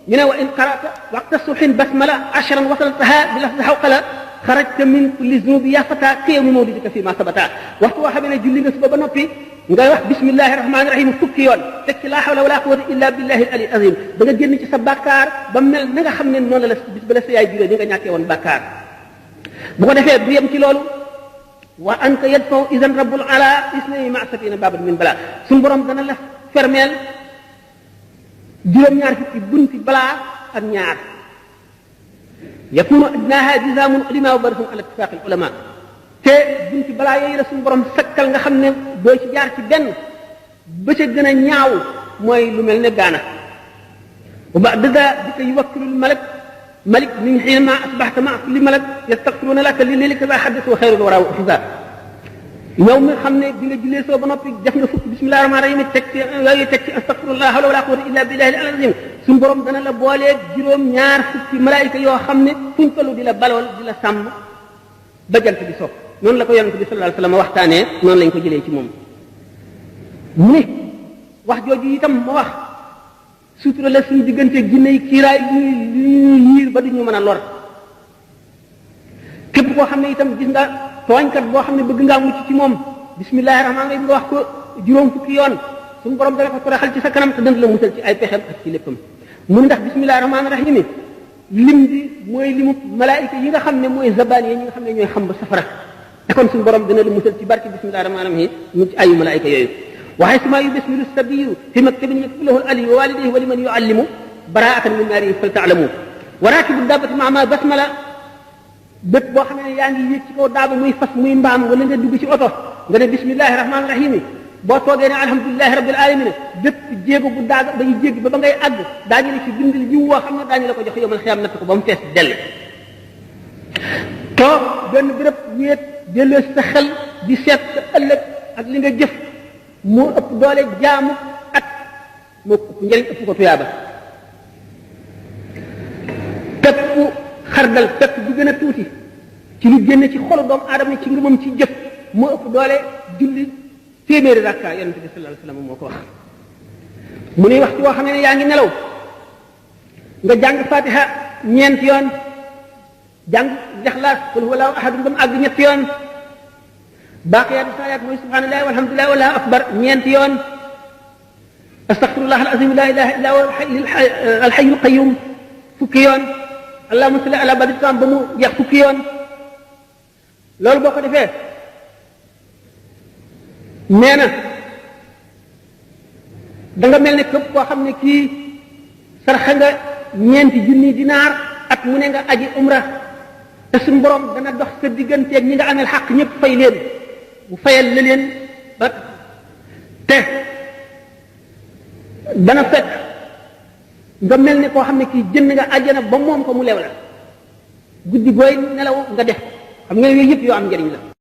ñu ne wa in qara'ta waqta subhin basmala ashran wasaltaha bi lafzi hawqala xarajta min kulli zunubi ya fata qiyamu mawlidika fi ma sabata waxtu woo xam ne julli nga suba ba noppi ngay wax bismillahi rahmani rahim fukki yoon teg ci laa hawla wala quwwata illa billahi al ali azim da nga génn ci sa bàkkaar ba mel na nga xam ne noonu la bis ba la sa yaay juree di nga ñàkkee woon bàkkaar bu ko defee du yem ci loolu wa anta yadfaw idan rabbul ala isnay ma satina babat min bala suñu borom dana la fermeel juróom-ñaar fukki bunti balaa ak ñaar yakunu adnaha jizamun ulama wa barhum ala ittifaq al ulama te bunti balaa yooyu la suñu borom sakkal nga xam ne doo ci jaar ci benn ba ca gën a ñaaw mooy lu mel ne gaana wa ba'da dika yuwakkilu al malik min xiina asbaxta ma kulli malak yastaxfiruuna laka li lilika za xaddis wa xayrul wara xisa yow mi xam ne bi nga jullee soo ba noppi def nga fukki bismillahi rahmaani rahim teg ci yooyu teg ci astaxfirullah hawla wala quwwata illa billahi al azim suñu borom dana la booleeg juróom-ñaar fukki malaayika yoo xam ne fuñ tollu di la balool di la sàmm ba jant bi so noonu la ko yonent bi sallallahu alayhi wasallam waxtaanee noonu lañ ko jëlee ci moom mu ne wax jooju itam ma wax sutura la suñu diggante jinne yi kiiraay li yiir ba duñu mën a lor képp koo xam ne itam gis nga tooñkat boo xam ne bëgg ngaa mucc ci moom bismillahi rahmaani rahim nga wax ko juróom fukki yoon suñu borom dana ko toroxal ci sa kanam te dana la musal ci ay pexem ak ci léppam mun ndax bismillahi rahmaani rahim lim bi mooy limu malaayika yi nga xam ne mooy zabaan yi ñi nga xam ne ñooy xam ba safara te kon suñu borom dana la musal ci barke bismillahi rahmaani rahim mu ci ayu malaayika yooyu waxay suma yu bismilu sabiyu fi maktabin yaktubu lahu al ali wa walidayhi wa liman yuallimu baraatan min naari fal taalamu wa raakibu daabati maa ma basmala bépp boo xam ne yaa ngi yéeg ci kaw daaba muy fas muy mbaam wala nga dugg ci oto nga ne bismillahi rahmaani rahim boo toogee ne alhamdulilahi rabbil alamin bépp jéego bu daaga dañuy jéggi ba ngay àgg daañu la ci bindal jiw woo xam ne daañu la ko jox yomal xiyam natt ko ba mu fees dell toog benn béréb wéet delloo sa xel di seet sa ëllëg ak li nga jëf moo ëpp doole jaamu at moo ëpp njëriñ ëpp ko tuyaaba pepp xardal pepp bi gën a tuuti ci lu génne ci xolu doomu aadama ci ngëmam ci jëf moo ëpp doole julli téeméeri rakka yonent bi sallallahu alayhi wasallam moo ko wax mu ne waxtu woo xam ne yaa ngi nelaw nga jàng fatiha ñeenti yoon jàng Ixlaas qul huwallahu ahad ba mu àgg ñetti yoon baaqiyaatu saayaat mooy subhanallahi walhamdulillahi wallahu akbar ñeenti yoon astaghfirullah alazim la ilaha illa huwa alhayyul qayyum fukki yoon allahumma salli ala badri tam ba mu jeex fukki yoon loolu boo ko defee nee na da nga mel ne képp koo xam ne kii sarxa nga ñeenti junni dinaar at mu ne nga aji umra te suñu borom dana dox sa digganteeg ñi nga amel xaq ñëpp fay leen bu fayal la leen ba te dana fekk nga mel ne koo xam ne kii jënd nga àjjana ba moom ko mu lew la guddi gooy nelaw nga def xam nga yooyu yëpp yoo am njëriñ la